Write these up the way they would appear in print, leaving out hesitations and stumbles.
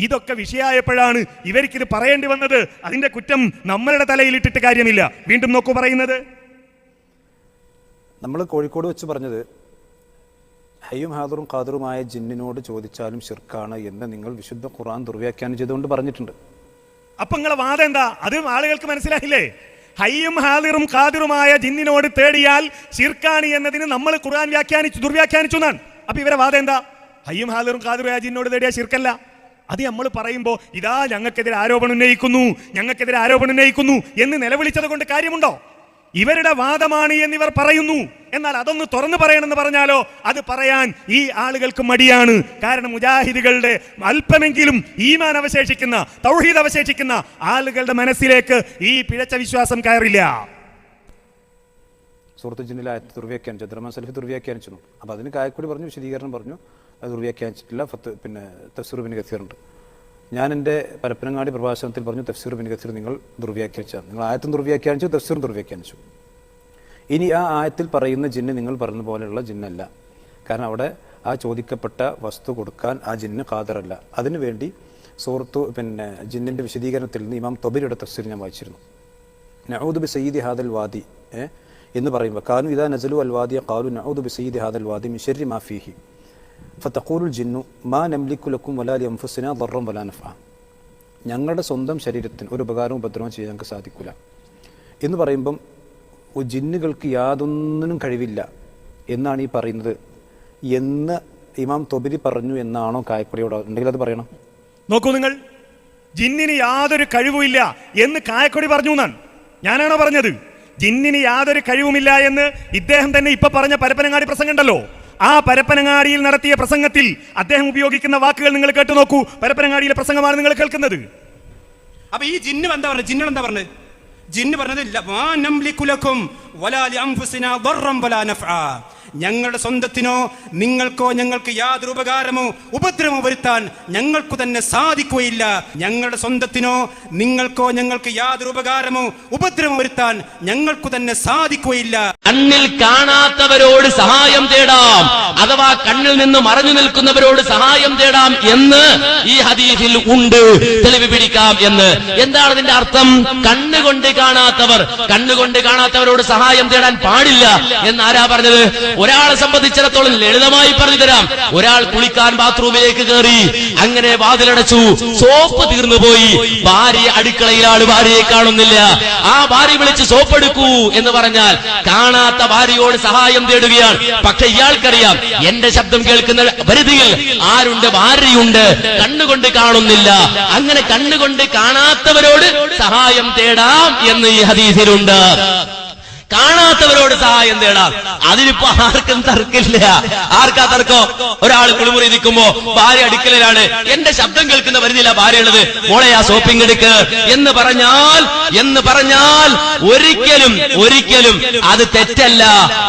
ഇതൊക്കെ വിഷയമായപ്പോഴാണ് ഇവർക്കിത് പറയേണ്ടി വന്നത്. അതിന്റെ കുറ്റം നമ്മളുടെ തലയിലിട്ടിട്ട് കാര്യമില്ല. വീണ്ടും നോക്കൂ പറയുന്നത്, നമ്മൾ കോഴിക്കോട് വെച്ച് പറഞ്ഞത് ഹയ്യും ഹാദറും ഖാദറുമായ ജിന്നിനോട് ചോദിച്ചാലും ശിർക്കാണ് എന്ന് നിങ്ങൾ വിശുദ്ധ ഖുർആൻ ദുർവ്യാഖ്യാനം ചെയ്തുകൊണ്ട് പറഞ്ഞിട്ടുണ്ട്. അപ്പൊ നിങ്ങളെ വാദം എന്താ? അത് ആളുകൾക്ക് മനസ്സിലായില്ലേ? ഹയ്യും ഹാദിറും ഖാദിറുമായ ജിന്നിനോട് തേടിയാൽ ശിർക്കാണ് എന്നതിന് നമ്മൾ ഖുർആൻ ദുർവ്യാഖ്യാനിച്ചു എന്നാണ്. അപ്പൊ ഇവരെ വാദം എന്താ? ഹയ്യും ഹാദിറും ഖാദിറുമായ ജിന്നിനോട് തേടിയാൽ ശിർക്കല്ല. അത് നമ്മൾ പറയുമ്പോൾ ഇതാ ഞങ്ങൾക്കെതിരെ ആരോപണം ഉന്നയിക്കുന്നു എന്ന് നിലവിളിച്ചത് കൊണ്ട് കാര്യമുണ്ടോ? ഇവരുടെ വാദമാണ് എന്നിവർ പറയുന്നു. എന്നാൽ അതൊന്ന് തുറന്നു പറയണമെന്ന് പറഞ്ഞാലോ അത് പറയാൻ ഈ ആളുകൾക്ക് മടിയാണ്. കാരണം മുജാഹിദുകളുടെ അല്പമെങ്കിലും ഈമാൻ അവശേഷിക്കുന്ന, തൗഹീദ് അവശേഷിക്കുന്ന ആളുകളുടെ മനസ്സിലേക്ക് ഈ പിഴച്ച വിശ്വാസം കയറില്ല. സൂറത്ത് ജിന്നിലെ ആയത്ത് ദുർവ്യാഖ്യാനിച്ചു, അബ്ദുറഹ്മാൻ സലഫി ദുർവ്യാഖ്യാനിച്ചു. അപ്പോൾ അതിന് കായക്കൂടി പറഞ്ഞു, വിശദീകരണം പറഞ്ഞു. അത് ദുർവ്യാഖ്യാനിച്ചിട്ടില്ല. പിന്നെ തഫ്സീർ ഇബ്നു കസീറുണ്ട്. ഞാൻ എൻ്റെ പരപ്പനങ്ങാടി പ്രഭാഷണത്തിൽ പറഞ്ഞു, തഫ്സീർ ഇബ്നു കസീർ നിങ്ങൾ ദുർവ്യാഖ്യാനിച്ചാണ്. നിങ്ങൾ ആയത്തും ദുർവ്യാഖ്യാനിച്ചു, തഫ്സീറും ദുർവ്യാഖ്യാനിച്ചു. ഇനി ആ ആയത്തിൽ പറയുന്ന ജിന്ന് നിങ്ങൾ പറഞ്ഞ പോലെയുള്ള ജിന്നല്ല. കാരണം അവിടെ ആ ചോദിക്കപ്പെട്ട വസ്തു കൊടുക്കാൻ ആ ജിന്ന് ഖാദറല്ല. അതിനുവേണ്ടി സൂറത്തു ജിന്നിൻ്റെ വിശദീകരണത്തിൽ നിന്ന് ഇമാം തൊബരിയുടെ തഫ്സീർ ഞാൻ വായിച്ചിരുന്നു. നഊദു ബി സയ്യിദി ഹാദൽ വാദി എന്ന് പറയുമ്പോൾ കാനു ഇദാ നസലു അൽ വാദിയ ഖാലു നഊദു ബി സയ്യിദി ഹാദൽ വാദി മിൻ ശർരി മാ ഫീഹി ഫതഖൂലുൽ ജിന്നു മാ നംലിക്കു ലക്കും വലാ ലിഅൻഫുസിനാ ദർറൻ വലാ നഫ്അ. ഞങ്ങളുടെ സ്വന്തം ശരീരത്തിന് ഒരു ഉപകാരവും ഉപദ്രവവും ചെയ്യാൻ ഞങ്ങൾക്ക് സാധിക്കില്ല എന്ന് പറയുമ്പം ജിന്നുകൾക്ക് യാതൊന്നിനും കഴിവില്ല എന്നാണ് ഈ പറയുന്നത് എന്ന് ഇമാം തൊബരി പറഞ്ഞു എന്നാണോ കായക്കൊടിയോട്? ഉണ്ടെങ്കിൽ അത് പറയണം. നോക്കൂ, നിങ്ങൾ ജിന്നിന് യാതൊരു കഴിവുമില്ല എന്ന് കായക്കൊടി പറഞ്ഞു എന്നാണ്. ഞാനാണോ പറഞ്ഞത്? ജിന്നിന് യാതൊരു കഴിവുമില്ല എന്ന് ഇദ്ദേഹം തന്നെ ഇപ്പൊ പറഞ്ഞ പരപ്പനങ്ങാടി പ്രസംഗം ഉണ്ടല്ലോ, ആ പരപ്പനങ്ങാടിയിൽ നടത്തിയ പ്രസംഗത്തിൽ അദ്ദേഹം ഉപയോഗിക്കുന്ന വാക്കുകൾ നിങ്ങൾ കേട്ടു നോക്കൂ. പരപ്പനങ്ങാടിയിലെ പ്രസംഗമാണ് നിങ്ങൾ കേൾക്കുന്നത്. അപ്പൊ ഈ ജിന്ന് എന്താ പറഞ്ഞത്? ജിന്നോട് എന്താ പറഞ്ഞത്? ജിന്ന് പറഞ്ഞത് ഞങ്ങളുടെ സ്വന്തത്തിനോ നിങ്ങൾക്കോ ഞങ്ങൾക്ക് യാതൊരു ഉപകാരമോ ഉപദ്രവമോ വരുത്താൻ ഞങ്ങൾക്ക് തന്നെ സാധിക്കുകയില്ല. ഞങ്ങളുടെ സ്വന്തത്തിനോ നിങ്ങൾക്കോ ഞങ്ങൾക്ക് യാതൊരു ഉപകാരമോ ഉപദ്രവമോ വരുത്താൻ ഞങ്ങൾക്ക് തന്നെ സാധിക്കുകയില്ല. കണ്ണിൽ കാണാത്തവരോട് സഹായം തേടാം, അഥവാ കണ്ണിൽ നിന്ന് മറഞ്ഞു നിൽക്കുന്നവരോട് സഹായം തേടാം എന്ന് ഈ ഹദീസിൽ ഉണ്ട്. തെളിവ് പിടിക്കാം എന്ന്. എന്താണ് ഇതിന്റെ അർത്ഥം? കണ്ണുകൊണ്ട് കാണാത്തവരോട് സഹായം തേടാൻ പാടില്ല എന്ന് ആരാ പറഞ്ഞത്? ഒരാളെ സംബന്ധിച്ചിടത്തോളം ലളിതമായി പറഞ്ഞു തരാം. ഒരാൾ കുളിക്കാൻ ബാത്റൂമിലേക്ക് കയറി, അങ്ങനെ വാതിലടച്ചു, സോപ്പ് തീർന്നു പോയി, ഭാര്യ അടുക്കളയിലാണ്, ഭാര്യയെ കാണുന്നില്ല. ആ ഭാര്യ വിളിച്ച് സോപ്പ് എടുക്കൂ എന്ന് പറഞ്ഞാൽ കാണാത്ത ഭാര്യയോട് സഹായം തേടുകയാണ്. പക്ഷെ ഇയാൾക്കറിയാം എന്റെ ശബ്ദം കേൾക്കുന്ന പരിധിയിൽ ആരുണ്ട്? ഭാര്യയുണ്ട്. കണ്ണുകൊണ്ട് കാണുന്നില്ല. അങ്ങനെ കണ്ണുകൊണ്ട് കാണാത്തവരോട് സഹായം തേടാം എന്ന് ഈ ഹദീസിലുണ്ട്. കാണാത്തവരോട് സഹായം തേടാം. അതിനിപ്പോ ആർക്കും തർക്കില്ല. ആർക്കാ തർക്കം? ഒരാൾ കുളിമുറി നിൽക്കുമ്പോ ഭാര്യ അടുക്കലാണ്, എന്റെ ശബ്ദം കേൾക്കുന്ന വരുന്നില്ല ഭാര്യ ഉള്ളത്, മോളെ ആ സോപ്പിംഗ് എടുക്ക് എന്ന് പറഞ്ഞാൽ ഒരിക്കലും അത് തെറ്റല്ല,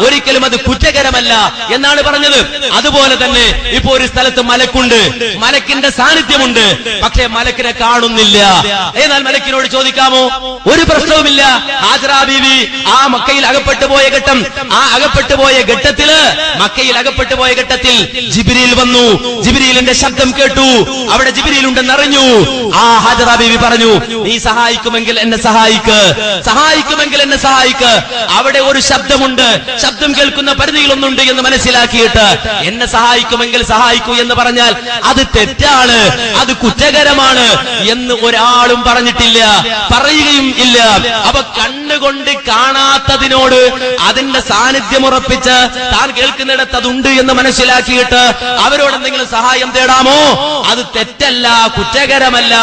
ഒരിക്കലും അത് കുറ്റകരമല്ല എന്നാണ് പറഞ്ഞത്. അതുപോലെ തന്നെ ഇപ്പൊ ഒരു സ്ഥലത്ത് മലക്കുണ്ട്, മലക്കിന്റെ സാന്നിധ്യമുണ്ട്, പക്ഷെ മലക്കിനെ കാണുന്നില്ല. എന്നാൽ മലക്കിനോട് ചോദിക്കാമോ? ഒരു പ്രശ്നവുമില്ല. ഹാജറ ബീവി ആ മക്കയിൽ അകപ്പെട്ടു പോയ ഘട്ടം, ആ മക്കയിൽ അകപ്പെട്ടു പോയ ഘട്ടത്തിൽ ജിബ്രീൽ വന്നു. ജിബ്രീലിന്റെ ശബ്ദം കേട്ടു. അവിടെ ജിബ്രീൽ ഉണ്ടെന്ന് അറിഞ്ഞു. ആ ഹാജറ ബീവി പറഞ്ഞു, നീ സഹായിക്കുമെങ്കിൽ എന്നെ സഹായിക്ക്. അവിടെ ഒരു ശബ്ദമുണ്ട്, ശബ്ദം കേൾക്കുന്ന പരിധിയിലൊന്നുണ്ട് എന്ന് മനസ്സിലാക്കിയിട്ട് എന്നെ സഹായിക്കുമെങ്കിൽ സഹായിക്കൂ എന്ന് പറഞ്ഞാൽ അത് തെറ്റാണ്, അത് കുറ്റകരമാണ് എന്ന് ഒരാളും പറഞ്ഞിട്ടില്ല, പറയുകയും ഇല്ല. അപ്പൊ കണ്ണുകൊണ്ട് കാണാത്തതിനോട് അതിന്റെ സാന്നിധ്യം ഉറപ്പിച്ച് താൻ കേൾക്കുന്നിടത്ത് അതുണ്ട് എന്ന് മനസ്സിലാക്കിയിട്ട് അവരോട് എന്തെങ്കിലും സഹായം തേടാമോ? അത് തെറ്റല്ല, കുറ്റകരമല്ല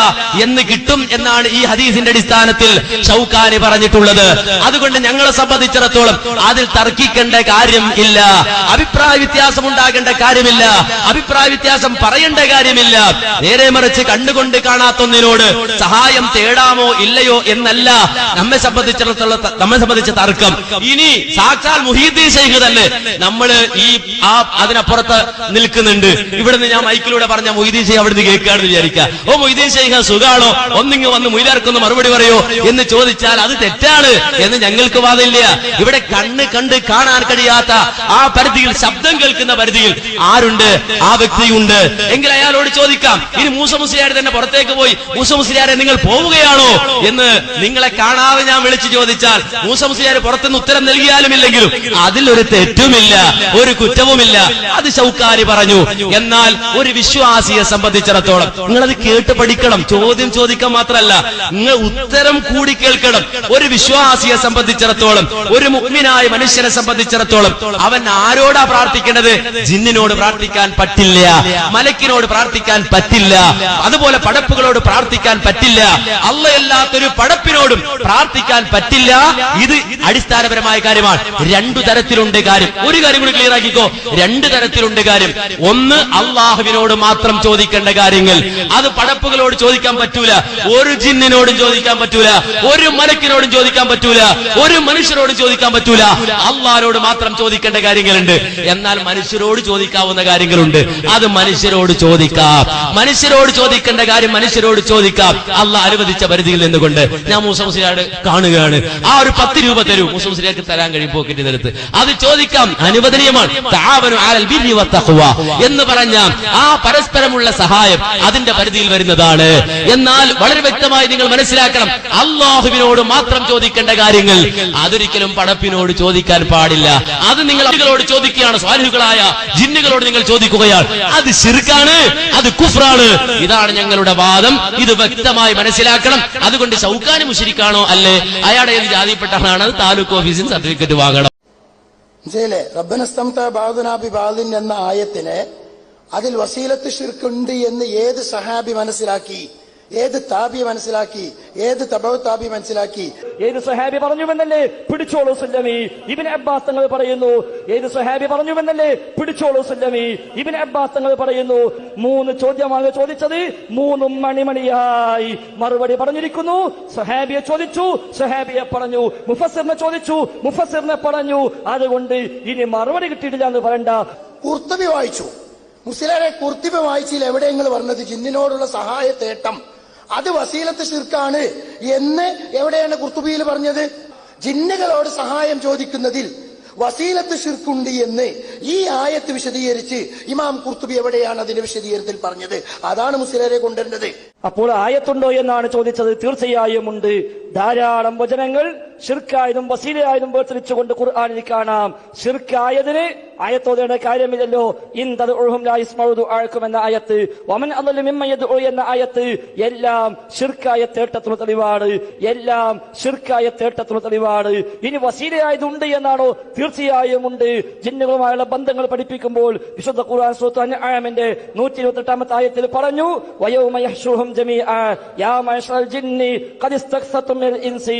എന്ന് കിട്ടും എന്നാണ് ഈ ഹദീസിന്റെ അടിസ്ഥാനത്തിൽ ഷൗക്കാനി പറഞ്ഞിട്ടുള്ളത്. അതുകൊണ്ട് ഞങ്ങളെ സംബന്ധിച്ചിടത്തോളം അതിൽ തർക്കിക്കേണ്ട കാര്യം ഇല്ല, അഭിപ്രായ വ്യത്യാസം ഉണ്ടാകേണ്ട കാര്യമില്ല, അഭിപ്രായ വ്യത്യാസം പറയേണ്ട കാര്യമില്ല. നേരെ മറിച്ച് കണ്ണുകൊണ്ട് കാണാത്തൊന്നിനോട് സഹായം തേടാമോ ഇല്ലയോ എന്നല്ല നമ്മെ സംബന്ധിച്ച തർക്കം. തർക്കം. ഇനി സാക്ഷാൽ മുഹീദ്ദീൻ ശൈഖ് തന്നെ നമ്മള് അതിനപ്പുറത്ത് നിൽക്കുന്നുണ്ട്. ഇവിടുന്ന് ഞാൻ മൈക്കിലൂടെ പറഞ്ഞ മുഹീദ്ദീൻ ശൈഖ് അവിടുന്ന് കേൾക്കുകയാണെന്ന് വിചാരിക്കുക. ഓ മുഹീദ്ദീൻ ശൈഖ് സുഖാണോ, ഒന്നിങ്ങ് വന്ന് മുയിലാർക്കൊന്ന് മറുപടി പറയോ എന്ന് ചോദിച്ചാൽ അത് തെറ്റാണ് എന്ന് ഞങ്ങൾക്ക് വാദമില്ല. ഇവിടെ കണ്ട് കാണാൻ കഴിയാത്ത ആ പരിധിയിൽ, ശബ്ദം കേൾക്കുന്ന പരിധിയിൽ ആരുണ്ട്? ആ വ്യക്തിയുണ്ട്. എങ്കിൽ അയാളോട് ചോദിക്കാം. ഇനി മൂസ മുസ്ലിയാർ തന്നെ പുറത്തേക്ക് പോയി, മൂസ മുസ്ലിയാരെ നിങ്ങൾ പോവുകയാണോ എന്ന് നിങ്ങളെ കാണാതെ ഞാൻ വിളിച്ചു ചോദിച്ചാൽ മൂസ മുസ്ലിയാർ പുറത്തുനിന്ന് ഉത്തരം നൽകിയാലും ഇല്ലെങ്കിലും അതിലൊരു തെറ്റുമില്ല, ഒരു കുറ്റവുമില്ല. അത് ശൗക്കാരി പറഞ്ഞു. എന്നാൽ ഒരു വിശ്വാസിയെ സംബന്ധിച്ചിടത്തോളം നിങ്ങളത് കേട്ട് പഠിക്കണം. ചോദ്യം ചോദിക്കാൻ മാത്രമല്ല, നിങ്ങൾ ഉത്തരം കൂടി കേൾക്കണം. ഒരു വിശ്വാസിയെ സംബന്ധിച്ചിടത്തോളം, ഒരു മുഅ്മിനായ മനുഷ്യനെ സംബന്ധിച്ചിടത്തോളം അവൻ ആരോടാ പ്രാർത്ഥിക്കേണ്ടത്? ജിന്നിനോട് പ്രാർത്ഥിക്കാൻ പറ്റില്ല, മലക്കിനോട് പ്രാർത്ഥിക്കാൻ പറ്റില്ല, അതുപോലെ പടപ്പുകളോട് പ്രാർത്ഥിക്കാൻ പറ്റില്ല, അല്ലാത്തൊരു പടപ്പിനോടും പ്രാർത്ഥിക്കാൻ പറ്റില്ല. ഇത് അടിസ്ഥാനപരമായ കാര്യമാണ്. രണ്ടു തരത്തിലുണ്ട് കാര്യം. ഒരു കാര്യം കൂടി ക്ലിയർ ആക്കിക്കോ. രണ്ടു തരത്തിലുണ്ട് കാര്യം. ഒന്ന്, അള്ളാഹുവിനോട് മാത്രം ചോദിക്കേണ്ട കാര്യങ്ങൾ. അത് പടപ്പുകളോട് ചോദിക്കാൻ പറ്റൂല, ഒരു ജിന്നിനോടും ചോദിക്കാൻ പറ്റൂല, ഒരു മലക്കിനോടും ചോദിക്കാൻ പറ്റൂല, ഒരു മനുഷ്യരോടും ചോദിക്കാൻ പറ്റൂല. അള്ളാഹിനോട് മാത്രം ചോദിക്കേണ്ട കാര്യങ്ങളുണ്ട്. എന്നാൽ മനുഷ്യരോട് ചോദിക്കാവുന്ന കാര്യങ്ങളുണ്ട്. അത് മനുഷ്യരോട് ചോദിക്കാം. മനുഷ്യരോട് ചോദിക്കേണ്ട കാര്യം മനുഷ്യരോട് ചോദിക്കാം, അള്ളാഹ് അനുവദിച്ച പരിധിയിൽ നിന്നുകൊണ്ട്. ഞാൻ മൂസ മുസ്ലിയാർ കാണുകയാണ്, ആ ഒരു 10 രൂപ തരൂ, മൂസ മുസ്ലിയാർക്ക് തരാൻ കഴിയും പോക്കറ്റിൽ എടുത്ത്. അത് ചോദിക്കാം, അനുവദനീയമാണ്. തആവനു അലൽ ബിർരി വത്തഖ്വ എന്ന് പറഞ്ഞ ആ പരസ്പരമുള്ള സഹായം അതിന്റെ പരിധിയിൽ വരുന്നതാണ്. എന്നാൽ വളരെ വ്യക്തമായി നിങ്ങൾ മനസ്സിലാക്കണം, അള്ളാഹുവിനോട് മാത്രം ചോദിക്കേണ്ട കാര്യങ്ങൾ അതൊരിക്കലും പടപ്പിനോട് ചോദിക്കാൻ പാടില്ല. അത് നിങ്ങൾ ആളുകളോട് ചോദിക്കുകയാണ്, സ്വാലിഹുകളായ ജിന്നുകളോട് നിങ്ങൾ ചോദിക്കുകയാണ്, അത് ശിർക്കാണ്, അത് കുഫ്റാണ്. ഇതാണ് ഞങ്ങളുടെ വാദം. ഇത് വ്യക്തമായി മനസ്സിലാക്കണം. അതുകൊണ്ട് ശൗക്കാനി മുശ്രിക്കാണോ അല്ലേ, അയാളുടെ ഏത് ജാതിപ്പെട്ടാണ്, അത് താലൂക്ക് ഓഫീസിൽ സർട്ടിഫിക്കറ്റ് വാങ്ങണം. റബ്ബനസ്തംത ബഅദുനാ ബിബഅദിൻ എന്ന ആയത്തിന് അതിൽ വസീലത്ത് ശിർക്കുണ്ട് എന്ന് ഏത് സഹാബി മനസ്സിലാക്കി? ഏത് താബി മനസ്സിലാക്കി? ഏത് തബഉ താബി മനസ്സിലാക്കി? ഏത് സഹാബി പറഞ്ഞുവെന്നല്ലേ പിടിച്ചോളൂ സുല്ലമി? ഇബ്നു അബ്ബാസ് തങ്ങൾ പറയുന്നു. ഏത് സഹാബി പറഞ്ഞുവെന്നല്ലേ പിടിച്ചോളൂ സുല്ലമി? ഇബ്നു അബ്ബാസ് തങ്ങൾ പറയുന്നു. 3 ചോദ്യമാണ് ചോദിച്ചത്, 3 മണിമണിയായി മറുപടി പറഞ്ഞിരിക്കുന്നു. സഹാബിയെ ചോദിച്ചു, സഹാബിയെ പറഞ്ഞു. മുഫസ്സിറിനെ ചോദിച്ചു, മുഫസ്സിറിനെ പറഞ്ഞു. അതുകൊണ്ട് ഇനി മറുപടി കിട്ടിയിട്ടില്ല എന്ന് പറയണ്ട. ഖുർത്തുബി വായിച്ചു. മുസ്ലിയാരെ ഖുർത്തുബി വായിച്ചിൽ എവിടെയെങ്കിലും പറഞ്ഞത് ജിന്നിനോടുള്ള സഹായ തേട്ടം അത് വസീലത്ത് ശിർക്കാണ് എന്ന് എവിടെയാണ് ഖുർത്തുബിയിൽ പറഞ്ഞത്? ജിന്നുകളോട് സഹായം ചോദിക്കുന്നതിൽ വസീലത്ത് ശിർക്കുണ്ട് എന്ന് ഈ ആയത്ത് വിശദീകരിച്ച് ഇമാം ഖുർത്തുബി എവിടെയാണ് അതിന്റെ വിശദീകരണത്തിൽ പറഞ്ഞത്? അതാണ് മുസ്ലിയാരെ കൊണ്ടുവരേണ്ടത്. അപ്പോൾ ആയത്തുണ്ടോ എന്നാണ് ചോദിച്ചത്. തീർച്ചയായും ഉണ്ട്. ധാരാളം വചനങ്ങൾ ശിർക്കായതും വസീലയായതും വേർതിരിച്ചുകൊണ്ട് ഖുർആനിൽ കാണാം. ശിർക്കായതിന് ആയത്തോതേണ്ട കാര്യമില്ലല്ലോ. ഇൻതദ്ഉഹും ലാ യസ്മഉ ദുആഅക്കും എന്ന ആയത്ത്, വമൻ അളലു മിമ്മൻ യദ്ഉ എന്ന ആയത്ത് എല്ലാം ശിർക്കായ തേട്ടത്തിന് തെളിവാണ്. എല്ലാം ശിർക്കായ തേട്ടത്തിന് തെളിവാണ്. ഇനി വസീലയായതുണ്ട് എന്നാണോ? തീർച്ചയായും ഉണ്ട്. ജിന്നുകളുമായുള്ള ബന്ധങ്ങൾ പഠിപ്പിക്കുമ്പോൾ വിശുദ്ധ ഖുർആൻ സൂറത്ത് അൻആമിന്റെ 128-ാമത്തെ ആയത്തിൽ പറഞ്ഞു, വയൗമ യഹ്ശുറുഹും ജമീഅ യാ മഅശറൽ ജിന്നി ഖദ് ഇസ്തക്സതും മിനൽ ഇൻസി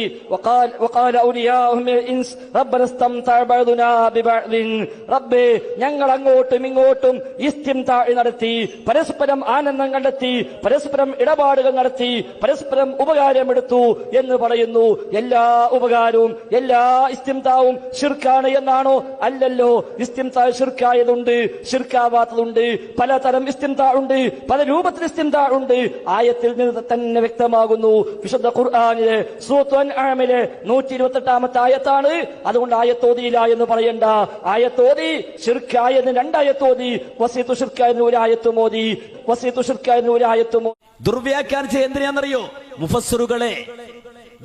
വഖാല ഔലിയാഉഹും മിനൽ ഇൻസ് റബ്ബനാ ഇസ്തംതഅ ബഅദുനാ ബിബഅദിൻ. റബ്ബേ, ഞങ്ങൾ അങ്ങോട്ടും ഇങ്ങോട്ടും ഇസ്തിംതാ നടത്തി, പരസ്പരം ആനന്ദം കണ്ടെത്തി, പരസ്പരം ഇടപാടുകൾ നടത്തി, പരസ്പരം ഉപകാരമെടുത്തു എന്ന് പറയുന്നു. എല്ലാ ഉപകാരവും എല്ലാ ഇസ്തിംതാവും ശിർക്കാണ് എന്നാണോ? അല്ലല്ലോ. ഇസ്തിംതാ ശിർക്കായതുണ്ട്, ശിർക്കാവാത്തതുണ്ട്. പലതരം ഇസ്തിംതാ ഉണ്ട്, പല രൂപത്തിൽ ഇസ്തിംതാ ഉണ്ട്. ആയത്തിൽ നിന്ന് തന്നെ വ്യക്തമാകുന്നു. വിശുദ്ധ ഖുർആനിലെ സൂറത്തുൽ അൻആമിലെ 128-ാമത്തെ ആയത്താണ്. അതുകൊണ്ട് ആയത്തോതിയില്ല എന്ന് പറയണ്ട. ആയത്തോതി ശിർക്കായതിന് 2 ആയത്തോതി, വസീത്തു ശിർക്കായതിന് 1 ആയത്തും ഓതി, വസീത്തു ശിർക്കായതിന് 1 ആയത്തും. ദുർവ്യാഖ്യാനിച്ച എന്തിനാണെന്നറിയോ? മുഫസ്സിറുകളെ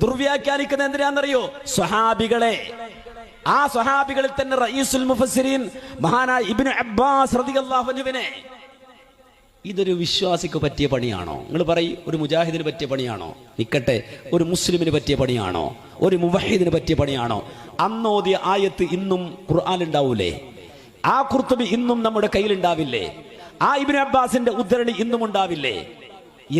ദുർവ്യാഖ്യാനിക്കുന്ന എന്തിനാണെന്നറിയോ? സ്വഹാബികളെ. ആ സ്വഹാബികളിൽ തന്നെ റഈസുൽ മുഫസ്സിരീൻ മഹാനായ ഇബ്നു അബ്ബാസ് റളിയല്ലാഹു അൻഹുവിനെ ഇതൊരു വിശ്വാസിക്ക് പറ്റിയ പണിയാണോ? നിങ്ങൾ പറയും, ഒരു മുജാഹിദിന് പറ്റിയ പണിയാണോ? നിക്കട്ടെ, ഒരു മുസ്ലിമിന് പറ്റിയ പണിയാണോ? ഒരു മുവഹീദിന് പറ്റിയ പണിയാണോ? അന്നോദിയ ആയത്ത് ഇന്നും ഖുർആനിൽ ഉണ്ടാവൂലേ? ആ ഖുർത്തുബി ഇന്നും നമ്മുടെ കയ്യിലുണ്ടാവില്ലേ? ആ ഇബ്നു അബ്ബാസിന്റെ ഉദ്ധരണി ഇന്നും ഉണ്ടാവില്ലേ?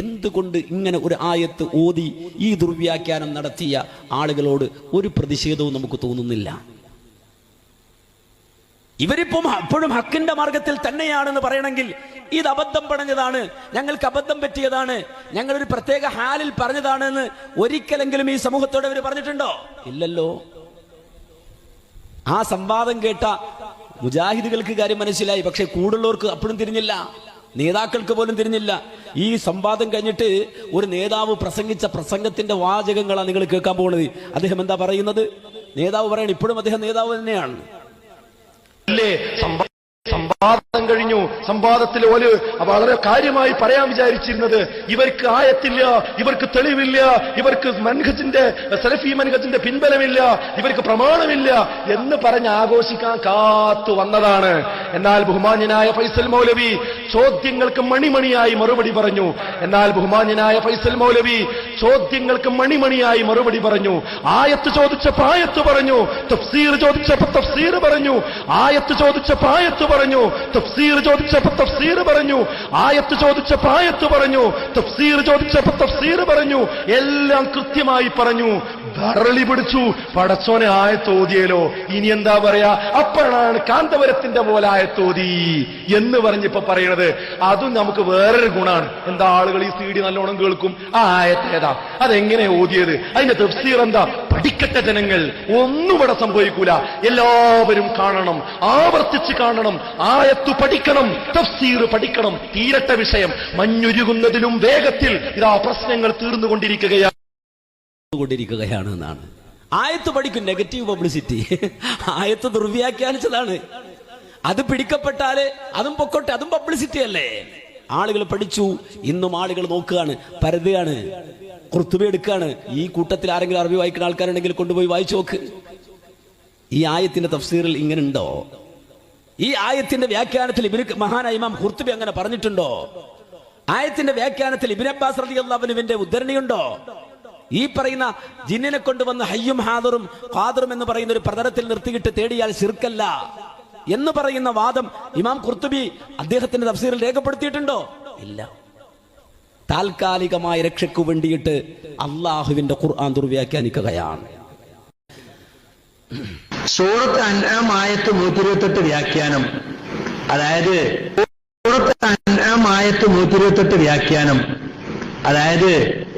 എന്തുകൊണ്ട് ഇങ്ങനെ ഒരു ആയത്ത് ഓതി ഈ ദുർവ്യാഖ്യാനം നടത്തിയ ആളുകളോട് ഒരു പ്രതിഷേധവും നമുക്ക് തോന്നുന്നില്ല? ഇവരിപ്പം അപ്പോഴും ഹക്കിന്റെ മാർഗത്തിൽ തന്നെയാണെന്ന് പറയണമെങ്കിൽ ഇത് അബദ്ധം പറഞ്ഞതാണ്, ഞങ്ങൾക്ക് അബദ്ധം പറ്റിയതാണ്, ഞങ്ങളൊരു പ്രത്യേക ഹാലിൽ പറഞ്ഞതാണെന്ന് ഒരിക്കലെങ്കിലും ഈ സമൂഹത്തോട് അവർ പറഞ്ഞിട്ടുണ്ടോ? ഇല്ലല്ലോ. ആ സംവാദം കേട്ട മുജാഹിദുകൾക്ക് കാര്യം മനസ്സിലായി. പക്ഷെ കൂടുള്ളവർക്ക് അപ്പോഴും തിരിഞ്ഞില്ല, നേതാക്കൾക്ക് പോലും തിരിഞ്ഞില്ല. ഈ സംവാദം കഴിഞ്ഞിട്ട് ഒരു നേതാവ് പ്രസംഗിച്ച പ്രസംഗത്തിന്റെ വാചകങ്ങളാണ് നിങ്ങൾ കേൾക്കാൻ പോകുന്നത്. അദ്ദേഹം എന്താ പറയുന്നത്? നേതാവ് പറയണം, ഇപ്പോഴും അദ്ദേഹം നേതാവ് തന്നെയാണ്. സംവാദം കഴിഞ്ഞു. സംവാദത്തിൽ ഓല് വളരെ കാര്യമായി പറയാൻ വിചാരിച്ചിരുന്നത് ഇവർക്ക് ആയത്തില്ല, ഇവർക്ക് തെളിവില്ല, ഇവർക്ക് മൻഹജിന്റെ സലഫി മൻഹജിന്റെ പിൻബലമില്ല, ഇവർക്ക് പ്രമാണമില്ല എന്ന് പറഞ്ഞ് ആഘോഷിക്കാൻ കാത്തു വന്നതാണ്. എന്നാൽ ബഹുമാന്യനായ ഫൈസൽ മൗലവി ചോദ്യങ്ങൾക്ക് മണിമണിയായി മറുപടി പറഞ്ഞു. ചോദ്യങ്ങൾക്ക് മണിമണിയായി മറുപടി പറഞ്ഞു. ആയത്ത് ചോദിച്ചപ്പോൾ ആയത്ത് പറഞ്ഞു, തഫ്സീർ ചോദിച്ചപ്പോൾ തഫ്സീർ പറഞ്ഞു, ആയത്ത് ചോദിച്ചപ്പോൾ ആയത്ത് പറഞ്ഞു, തഫ്സീർ ചോദിച്ചപ്പോൾ തഫ്സീർ പറഞ്ഞു, ആയത്ത് ചോദിച്ചപ്പോൾ ആയത്ത് പറഞ്ഞു, തഫ്സീർ ചോദിച്ചപ്പോൾ തഫ്സീർ പറഞ്ഞു, എല്ലാം കൃത്യമായി പറഞ്ഞു. ധരളി പിടിച്ചു. പടച്ചോനെ ആയത്തോതിയല്ലോ, ഇനി എന്താ പറയാ? അപ്പോഴാണ് കാന്തപുരത്തിന്റെ പോലെ ആയത്തോതി എന്ന് പറഞ്ഞിപ്പോ പറയണത്. അതും നമുക്ക് വേറൊരു ഗുണാണ്. എന്താ, ആളുകൾ ഈ CD നല്ലോണം കേൾക്കും. ആ ആയത്ത് ഏതാ, അതെങ്ങനെ ഓതിയത്, അതിന്റെ തഫ്സീർ എന്താ, പഠിക്കട്ടെ ജനങ്ങൾ. ഒന്നും ഇവിടെ സംഭവിക്കൂല. എല്ലാവരും കാണണം, ആവർത്തിച്ച് കാണണം, ആയത്ത് പഠിക്കണം, തഫ്സീർ പഠിക്കണം. തീരട്ടെ വിഷയം. മഞ്ഞുരുകുന്നതിലും വേഗത്തിൽ ഇതാ പ്രശ്നങ്ങൾ തീർന്നുകൊണ്ടിരിക്കുകയാണ് എന്നാണ്. ആയത്ത് പഠിക്കും, നെഗറ്റീവ് പബ്ലിസിറ്റി. ആയത്ത് ദുർവ്യാഖ്യാനിച്ചതാണ്. അത് പിടിക്കപ്പെട്ടാല് അതും പൊക്കോട്ടെ, അതും പബ്ലിസിറ്റി അല്ലേ. ആളുകൾ പഠിച്ചു. ഇന്നും ആളുകൾ നോക്കുകയാണ്, പരതുകയാണ്, ഖുർത്തുബ എടുക്കുകയാണ്. ഈ കൂട്ടത്തിൽ ആരെങ്കിലും അറബി വായിക്കുന്ന ആൾക്കാരുണ്ടെങ്കിൽ കൊണ്ടുപോയി വായിച്ചു നോക്ക്. ഈ ആയത്തിന്റെ തഫ്സീറിൽ ഇങ്ങനെ ഉണ്ടോ? ഈ ആയത്തിന്റെ വ്യാഖ്യാനത്തിൽ മഹാനായ ഇമാം ഖുർത്തുബി അങ്ങനെ പറഞ്ഞിട്ടുണ്ടോ? ആയത്തിന്റെ വ്യാഖ്യാനത്തിൽ ഇബ്നു അബ്ബാസ് റളിയല്ലാഹു അൻഹുവിന്റെ ഉദ്ധരണിയുണ്ടോ? ഈ പറയുന്ന ജിന്നിനെ കൊണ്ടുവന്ന് ഹയ്യും ഹാദറും ഖാദിറും എന്ന് പറയുന്ന ഒരു പ്രതലത്തിൽ നിർത്തിയിട്ട് തേടിയാൽ ശിർക്കല്ല എന്ന് പറയുന്ന വാദം ഇമാം ഖുർത്തുബി അദ്ദേഹത്തിന്റെ തഫ്സീറിൽ രേഖപ്പെടുത്തിയിട്ടുണ്ടോ? ഇല്ല. താൽക്കാലികമായ രക്ഷയ്ക്ക് വേണ്ടിയിട്ട് അള്ളാഹുവിന്റെ ഖുർആൻ ദുർവ്യാഖ്യാനിക്കുകയാണ്. സൂറത്ത് അൻആം ആയത്ത് 128 വ്യാഖ്യാനം, അതായത് സൂറത്ത് അൻആം ആയത്ത് 128 വ്യാഖ്യാനം, അതായത്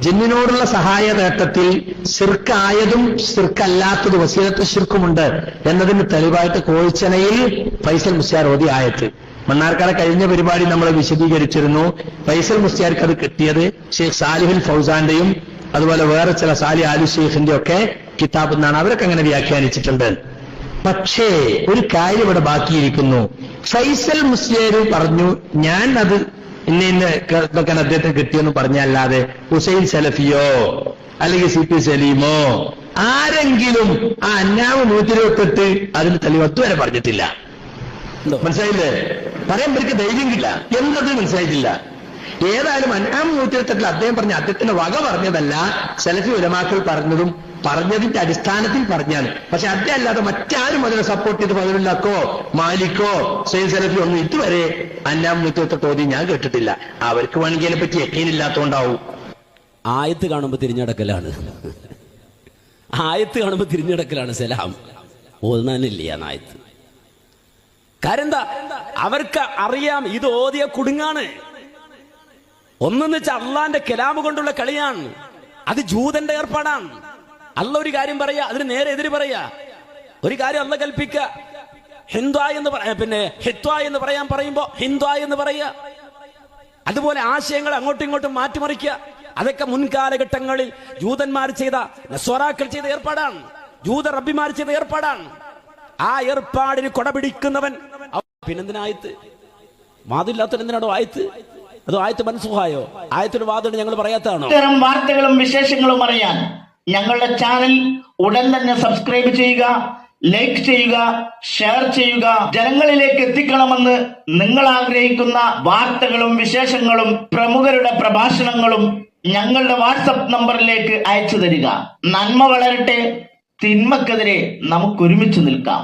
ജിന്നിനോടുള്ള സഹായ നേട്ടത്തിൽ ശിർക്കായതും ശിർക്കല്ലാത്തത് വസീലത്ത് ശിർക്കുമുണ്ട് എന്നതിന് തെളിവായിട്ട് കോഴിച്ചനയിൽ ഫൈസൽ മുസ്ലിയാർ ഓതി ആയത്ത്. മണ്ണാർക്കാട് കഴിഞ്ഞ പരിപാടി നമ്മൾ വിശദീകരിച്ചിരുന്നു. ഫൈസൽ മുസ്ലിയാർക്ക് അത് കിട്ടിയത് ഷെയ്ഖ് സാലിഹുൽ ഫൗസാന്റെയും അതുപോലെ വേറെ ചില സാലി ആലു ഷെയ്ഖിന്റെ ഒക്കെ കിതാബ് എന്നാണ്. അവരൊക്കെ അങ്ങനെ വ്യാഖ്യാനിച്ചിട്ടുണ്ട്. പക്ഷേ ഒരു കാര്യം ഇവിടെ ബാക്കിയിരിക്കുന്നു. ഫൈസൽ മുസ്ലിയാർ പറഞ്ഞു, ഞാൻ അത് ഇതൊക്കെ അദ്ദേഹത്തിന് കിട്ടിയെന്ന് പറഞ്ഞല്ലാതെ ഹുസൈൻ സലഫിയോ അല്ലെങ്കിൽ CP സലീമോ ആരെങ്കിലും ആ അന്നാമ 128 അതിന് തെളിവ് അതുവരെ പറഞ്ഞിട്ടില്ല. മനസ്സിലായില്ലേ? പറയാൻ പേർക്ക് ധൈര്യമില്ല. എന്നത് മനസ്സിലായിട്ടില്ല. ഏതായാലും അന്നാമ 128 അദ്ദേഹം പറഞ്ഞ അദ്ദേഹത്തിന്റെ വക പറഞ്ഞതല്ല, സലഫി ഉലമാക്കൾ പറഞ്ഞതിന്റെ അടിസ്ഥാനത്തിൽ പറഞ്ഞാണ്. പക്ഷെ അദ്ദേഹം അല്ലാതെ മറ്റാരും അതിനെ സപ്പോർട്ട് ചെയ്ത് ഫദലുല്ലാക്കോ മാലിക്കോ സയ്യിദ് സലഫി ഒന്നും ഇതുവരെ അന്നാം 128 ഓതി ഞാൻ കേട്ടിട്ടില്ല. അവർക്ക് വേണമെങ്കിൽ അതിനെ പറ്റി യഖീനില്ലാത്തോണ്ടാവും. ആയത്ത് കാണുമ്പോ തിരിഞ്ഞടക്കലാണ്. ആയത്ത് കാണുമ്പോ തിരിഞ്ഞടക്കലാണ്. സലാം ഓതാനില്ല ആയത്ത്. കാര്യം എന്താ? അവർക്ക് അറിയാം ഇത് ഓതിയ കുടുങ്ങാണ്. ഒന്നെന്ന് വെച്ചാൽ അള്ളാന്റെ കലാമ് കൊണ്ടുള്ള കളിയാണ്. അത് ജൂതന്റെ ഏർപ്പാടാണ്. അല്ല ഒരു കാര്യം പറയാ, അതിന് നേരെ എതിര് പറയാ. ഒരു കാര്യം അല്ല കൽപ്പിക്ക, ഹിന്ദുവ എന്ന് പിന്നെ ഹിത്വ എന്ന് പറയാൻ പറയുമ്പോ ഹിന്ദുവ എന്ന് പറയാ. അതുപോലെ ആശയങ്ങൾ അങ്ങോട്ടും ഇങ്ങോട്ടും മാറ്റിമറിക്കുക. അതൊക്കെ മുൻകാലഘട്ടങ്ങളിൽ ജൂതന്മാർ ചെയ്ത, നസ്വറാക്കൾ ചെയ്ത ഏർപ്പാടാണ്. ജൂത റബ്ബിമാർ ചെയ്ത ഏർപ്പാടാണ്. ആ ഏർപ്പാടിന് കൊടപിടിക്കുന്നവൻ പിന്നെന്തിനായത്ത്? വാദില്ലാത്തതിനാണോ ആയത്ത്? അതോ ആയത്ത് മനസ്സുഹായോ? ആയത്തിന് വാദം ഞങ്ങൾ പറയാത്തതാണോ? ഇത്തരം വാർത്തകളും വിശേഷങ്ങളും അറിയാൻ ഞങ്ങളുടെ ചാനൽ ഉടൻ തന്നെ സബ്സ്ക്രൈബ് ചെയ്യുക, ലൈക്ക് ചെയ്യുക, ഷെയർ ചെയ്യുക. ജനങ്ങളിലേക്ക് എത്തിക്കണമെന്ന് നിങ്ങൾ ആഗ്രഹിക്കുന്ന വാർത്തകളും വിശേഷങ്ങളും പ്രമുഖരുടെ പ്രഭാഷണങ്ങളും ഞങ്ങളുടെ വാട്സപ്പ് നമ്പറിലേക്ക് അയച്ചു തരിക. നന്മ വളരട്ടെ, തിന്മക്കെതിരെ നമുക്ക് ഒരുമിച്ച് നിൽക്കാം.